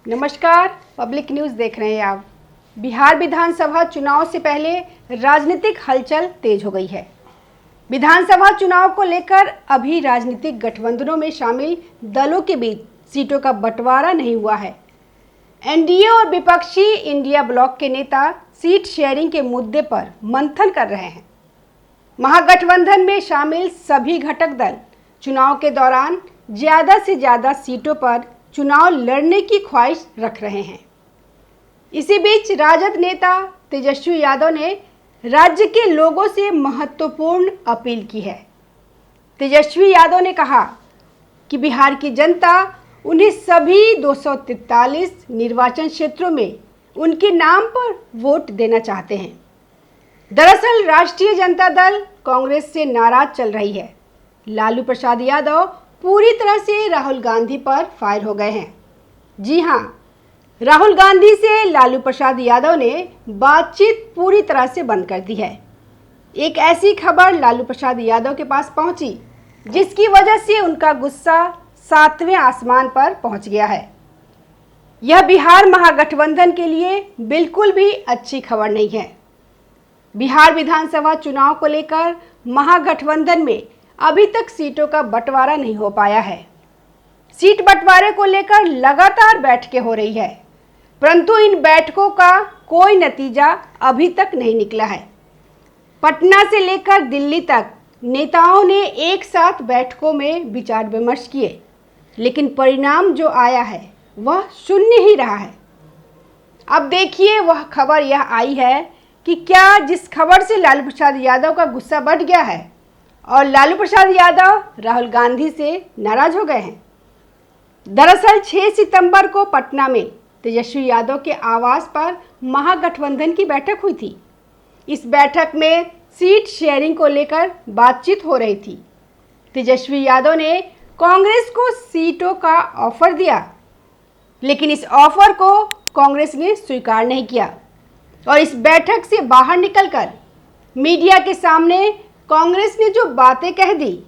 नमस्कार, public news देख रहे हैं आप। बिहार विधानसभा चुनाव से पहले राजनीतिक हलचल तेज हो गई है। विधानसभा चुनाव को लेकर अभी राजनीतिक गठबंधनों में शामिल दलों के बीच सीटों का बंटवारा नहीं हुआ है। एनडीए और विपक्षी इंडिया ब्लॉक के नेता सीट शेयरिंग के मुद्दे पर मंथन कर रहे हैं। महागठबंधन में शामिल सभी घटक दल चुनाव के दौरान ज़्यादा से ज़्यादा सीटों पर चुनाव लड़ने की ख्वाहिश रख रहे हैं। इसी बीच राजद नेता तेजस्वी यादव ने राज्य के लोगों से महत्वपूर्ण अपील की है। तेजस्वी यादव ने कहा कि बिहार की जनता उन्हें सभी 243 निर्वाचन क्षेत्रों में उनके नाम पर वोट देना चाहते हैं। दरअसल राष्ट्रीय जनता दल कांग्रेस से नाराज चल रही है। लालू प्रसाद यादव पूरी तरह से राहुल गांधी पर फायर हो गए हैं। जी हां, राहुल गांधी से लालू प्रसाद यादव ने बातचीत पूरी तरह से बंद कर दी है। एक ऐसी खबर लालू प्रसाद यादव के पास पहुंची जिसकी वजह से उनका गुस्सा 7वें आसमान पर पहुंच गया है। यह बिहार महागठबंधन के लिए बिल्कुल भी अच्छी खबर नहीं है। बिहार विधानसभा चुनाव को लेकर महागठबंधन में अभी तक सीटों का बंटवारा नहीं हो पाया है। सीट बंटवारे को लेकर लगातार बैठकें हो रही है, परंतु इन बैठकों का कोई नतीजा अभी तक नहीं निकला है। पटना से लेकर दिल्ली तक नेताओं ने एक साथ बैठकों में विचार विमर्श किए, लेकिन परिणाम जो आया है वह शून्य ही रहा है। अब देखिए, वह खबर यह आई है कि क्या जिस खबर से लालू प्रसाद यादव का गुस्सा बढ़ गया है और लालू प्रसाद यादव राहुल गांधी से नाराज हो गए हैं। दरअसल 6 सितंबर को पटना में तेजस्वी यादव के आवास पर महागठबंधन की बैठक हुई थी। इस बैठक में सीट शेयरिंग को लेकर बातचीत हो रही थी। तेजस्वी यादव ने कांग्रेस को सीटों का ऑफर दिया, लेकिन इस ऑफर को कांग्रेस ने स्वीकार नहीं किया और इस बैठक से बाहर निकलकर मीडिया के सामने कांग्रेस ने जो बातें कह दी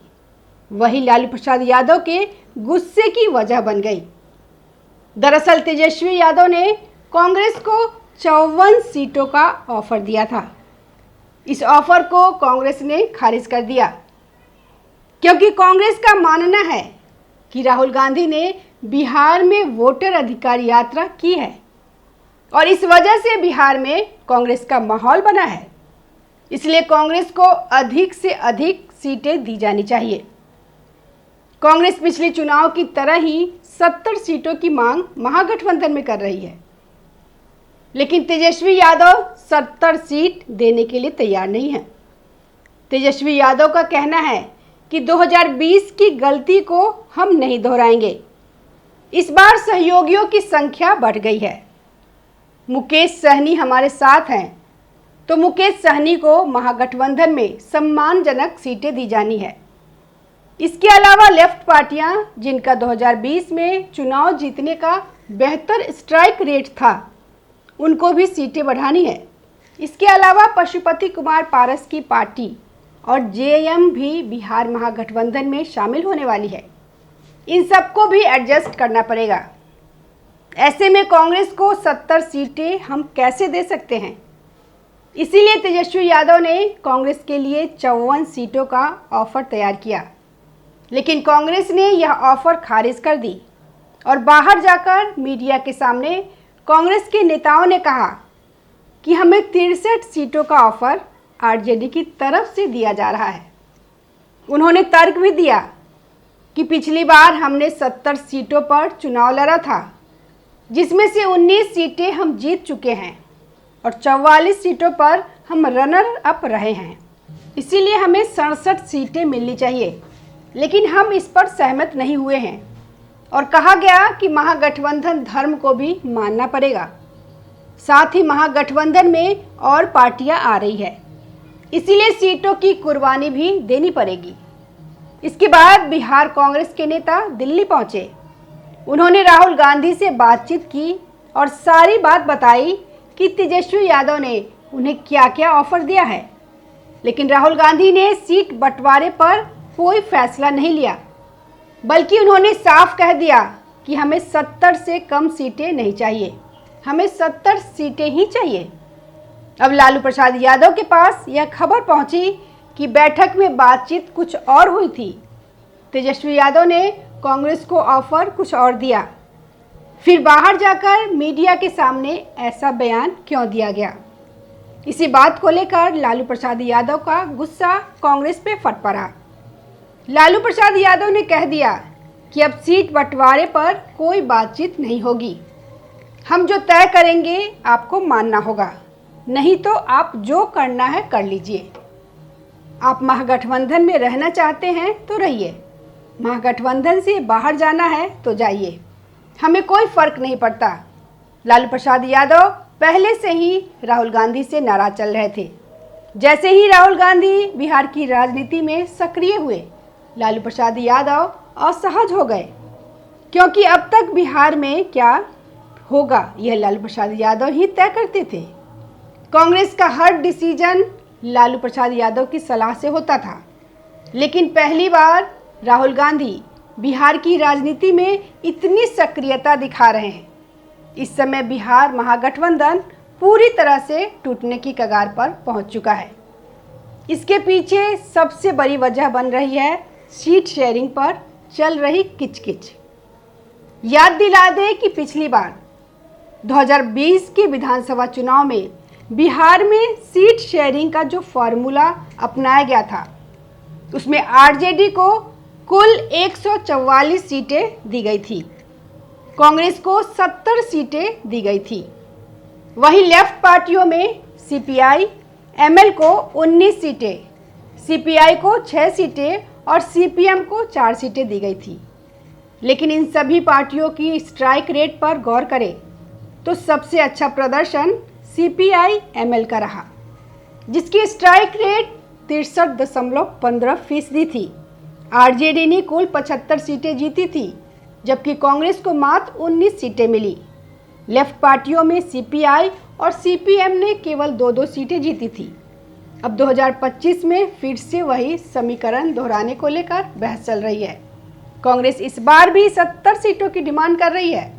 वही लालू प्रसाद यादव के गुस्से की वजह बन गई। दरअसल तेजस्वी यादव ने कांग्रेस को 54 सीटों का ऑफर दिया था। इस ऑफर को कांग्रेस ने खारिज कर दिया, क्योंकि कांग्रेस का मानना है कि राहुल गांधी ने बिहार में वोटर अधिकार यात्रा की है और इस वजह से बिहार में कांग्रेस का माहौल बना है। इसलिए कांग्रेस को अधिक से अधिक सीटें दी जानी चाहिए। कांग्रेस पिछले चुनाव की तरह ही 70 सीटों की मांग महागठबंधन में कर रही है, लेकिन तेजस्वी यादव 70 सीट देने के लिए तैयार नहीं है। तेजस्वी यादव का कहना है कि 2020 की गलती को हम नहीं दोहराएंगे। इस बार सहयोगियों की संख्या बढ़ गई है। मुकेश सहनी हमारे साथ हैं, तो मुकेश सहनी को महागठबंधन में सम्मानजनक सीटें दी जानी है। इसके अलावा लेफ्ट पार्टियां जिनका 2020 में चुनाव जीतने का बेहतर स्ट्राइक रेट था, उनको भी सीटें बढ़ानी है। इसके अलावा पशुपति कुमार पारस की पार्टी और जेएम भी बिहार महागठबंधन में शामिल होने वाली है। इन सबको भी एडजस्ट करना पड़ेगा। ऐसे में कांग्रेस को 70 सीटें हम कैसे दे सकते हैं? इसीलिए तेजस्वी यादव ने कांग्रेस के लिए 54 सीटों का ऑफर तैयार किया, लेकिन कांग्रेस ने यह ऑफर खारिज कर दी और बाहर जाकर मीडिया के सामने कांग्रेस के नेताओं ने कहा कि हमें 63 सीटों का ऑफर आरजेडी की तरफ से दिया जा रहा है। उन्होंने तर्क भी दिया कि पिछली बार हमने 70 सीटों पर चुनाव लड़ा था, जिसमें से 19 सीटें हम जीत चुके हैं और 44 सीटों पर हम रनर अप रहे हैं। इसीलिए हमें 67 सीटें मिलनी चाहिए, लेकिन हम इस पर सहमत नहीं हुए हैं और कहा गया कि महागठबंधन धर्म को भी मानना पड़ेगा। साथ ही महागठबंधन में और पार्टियां आ रही है, इसीलिए सीटों की कुर्बानी भी देनी पड़ेगी। इसके बाद बिहार कांग्रेस के नेता दिल्ली पहुंचे। उन्होंने राहुल गांधी से बातचीत की और सारी बात बताई कि तेजस्वी यादव ने उन्हें क्या क्या ऑफर दिया है, लेकिन राहुल गांधी ने सीट बंटवारे पर कोई फैसला नहीं लिया, बल्कि उन्होंने साफ कह दिया कि हमें 70 से कम सीटें नहीं चाहिए, हमें 70 सीटें ही चाहिए। अब लालू प्रसाद यादव के पास यह खबर पहुंची कि बैठक में बातचीत कुछ और हुई थी। तेजस्वी यादव ने कांग्रेस को ऑफर कुछ और दिया। फिर बाहर जाकर मीडिया के सामने ऐसा बयान क्यों दिया गया? इसी बात को लेकर लालू प्रसाद यादव का गुस्सा कांग्रेस पे फट पड़ा। लालू प्रसाद यादव ने कह दिया कि अब सीट बंटवारे पर कोई बातचीत नहीं होगी, हम जो तय करेंगे आपको मानना होगा, नहीं तो आप जो करना है कर लीजिए। आप महागठबंधन में रहना चाहते हैं तो रहिए, महागठबंधन से बाहर जाना है तो जाइए, हमें कोई फर्क नहीं पड़ता। लालू प्रसाद यादव पहले से ही राहुल गांधी से नाराज चल रहे थे। जैसे ही राहुल गांधी बिहार की राजनीति में सक्रिय हुए, लालू प्रसाद यादव असहज हो गए, क्योंकि अब तक बिहार में क्या होगा यह लालू प्रसाद यादव ही तय करते थे। कांग्रेस का हर डिसीजन लालू प्रसाद यादव की सलाह से होता था, लेकिन पहली बार राहुल गांधी बिहार की राजनीति में इतनी सक्रियता दिखा रहे हैं। इस समय बिहार महागठबंधन पूरी तरह से टूटने की कगार पर पहुंच चुका है। इसके पीछे सबसे बड़ी वजह बन रही है सीट शेयरिंग पर चल रही किचकिच। याद दिला दें कि पिछली बार 2020 के विधानसभा चुनाव में बिहार में सीट शेयरिंग का जो फॉर्मूला अपनाया गया था, उसमें आरजेडी को कुल 144 सीटें दी गई थी, कांग्रेस को 70 सीटें दी गई थी। वहीं लेफ्ट पार्टियों में सीपीआई एमएल को 19 सीटें, सीपीआई को 6 सीटें और सीपीएम को 4 सीटें दी गई थी। लेकिन इन सभी पार्टियों की स्ट्राइक रेट पर गौर करें तो सबसे अच्छा प्रदर्शन सीपीआई एमएल का रहा, जिसकी स्ट्राइक रेट 63.15% थी। आरजेडी ने कुल 75 सीटें जीती थी, जबकि कांग्रेस को मात्र 19 सीटें मिली। लेफ्ट पार्टियों में सीपीआई और सीपीएम ने केवल 2-2 सीटें जीती थी। अब 2025 में फिर से वही समीकरण दोहराने को लेकर बहस चल रही है। कांग्रेस इस बार भी 70 सीटों की डिमांड कर रही है,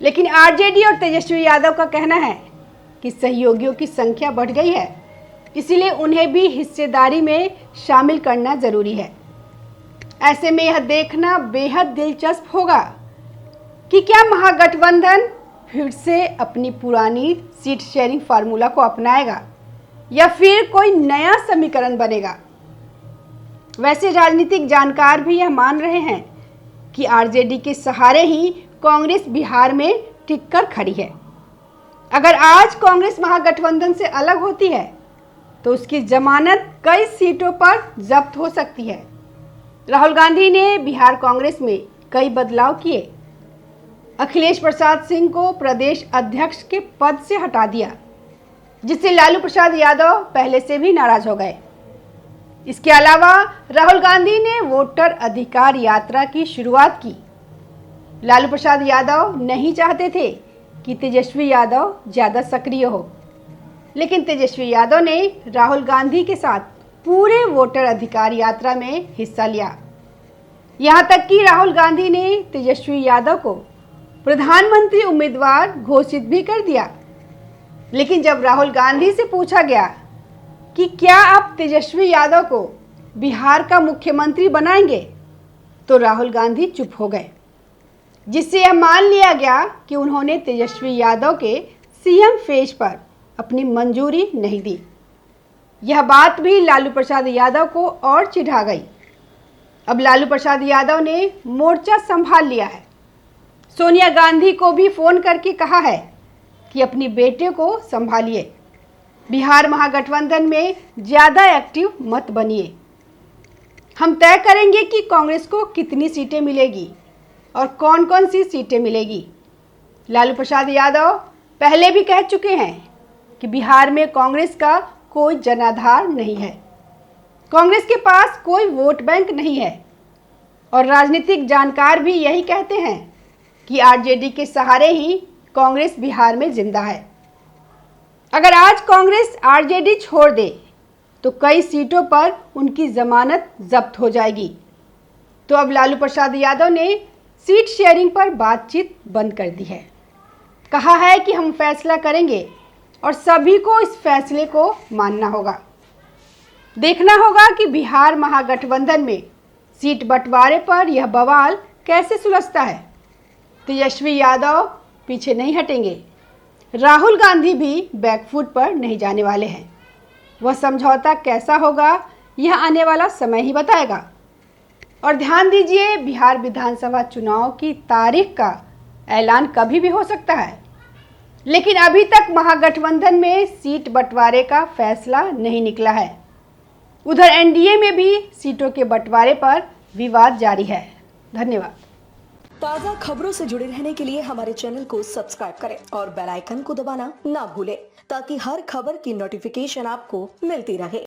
लेकिन आरजेडी और तेजस्वी यादव का कहना है कि सहयोगियों की संख्या बढ़ गई है, इसीलिए उन्हें भी हिस्सेदारी में शामिल करना जरूरी है। ऐसे में यह देखना बेहद दिलचस्प होगा कि क्या महागठबंधन फिर से अपनी पुरानी सीट शेयरिंग फार्मूला को अपनाएगा या फिर कोई नया समीकरण बनेगा। वैसे राजनीतिक जानकार भी यह मान रहे हैं कि आरजेडी के सहारे ही कांग्रेस बिहार में टिककर खड़ी है। अगर आज कांग्रेस महागठबंधन से अलग होती है तो उसकी जमानत कई सीटों पर जब्त हो सकती है। राहुल गांधी ने बिहार कांग्रेस में कई बदलाव किए। अखिलेश प्रसाद सिंह को प्रदेश अध्यक्ष के पद से हटा दिया, जिससे लालू प्रसाद यादव पहले से भी नाराज हो गए। इसके अलावा राहुल गांधी ने वोटर अधिकार यात्रा की शुरुआत की। लालू प्रसाद यादव नहीं चाहते थे कि तेजस्वी यादव ज़्यादा सक्रिय हो, लेकिन तेजस्वी यादव ने राहुल गांधी के साथ पूरे वोटर अधिकार यात्रा में हिस्सा लिया। यहाँ तक कि राहुल गांधी ने तेजस्वी यादव को प्रधानमंत्री उम्मीदवार घोषित भी कर दिया। लेकिन जब राहुल गांधी से पूछा गया कि क्या आप तेजस्वी यादव को बिहार का मुख्यमंत्री बनाएंगे, तो राहुल गांधी चुप हो गए, जिससे यह मान लिया गया कि उन्होंने तेजस्वी यादव के सीएम फेज पर अपनी मंजूरी नहीं दी। यह बात भी लालू प्रसाद यादव को और चिढ़ा गई। अब लालू प्रसाद यादव ने मोर्चा संभाल लिया है। सोनिया गांधी को भी फोन करके कहा है कि अपनी बेटे को संभालिए, बिहार महागठबंधन में ज़्यादा एक्टिव मत बनिए। हम तय करेंगे कि कांग्रेस को कितनी सीटें मिलेगी और कौन कौन सी सीटें मिलेगी। लालू प्रसाद यादव पहले भी कह चुके हैं कि बिहार में कांग्रेस का कोई जनाधार नहीं है, कांग्रेस के पास कोई वोट बैंक नहीं है, और राजनीतिक जानकार भी यही कहते हैं कि आरजेडी के सहारे ही कांग्रेस बिहार में जिंदा है। अगर आज कांग्रेस आरजेडी छोड़ दे तो कई सीटों पर उनकी जमानत जब्त हो जाएगी। तो अब लालू प्रसाद यादव ने सीट शेयरिंग पर बातचीत बंद कर दी है। कहा है कि हम फैसला करेंगे और सभी को इस फैसले को मानना होगा। देखना होगा कि बिहार महागठबंधन में सीट बंटवारे पर यह बवाल कैसे सुलझता है। तेजस्वी यादव पीछे नहीं हटेंगे, राहुल गांधी भी बैकफुट पर नहीं जाने वाले हैं। वह समझौता कैसा होगा यह आने वाला समय ही बताएगा। और ध्यान दीजिए, बिहार विधानसभा चुनाव की तारीख का ऐलान कभी भी हो सकता है, लेकिन अभी तक महागठबंधन में सीट बंटवारे का फैसला नहीं निकला है। उधर एनडीए में भी सीटों के बंटवारे पर विवाद जारी है। धन्यवाद। ताज़ा खबरों से जुड़े रहने के लिए हमारे चैनल को सब्सक्राइब करें और बेल आइकन को दबाना ना भूलें ताकि हर खबर की नोटिफिकेशन आपको मिलती रहे।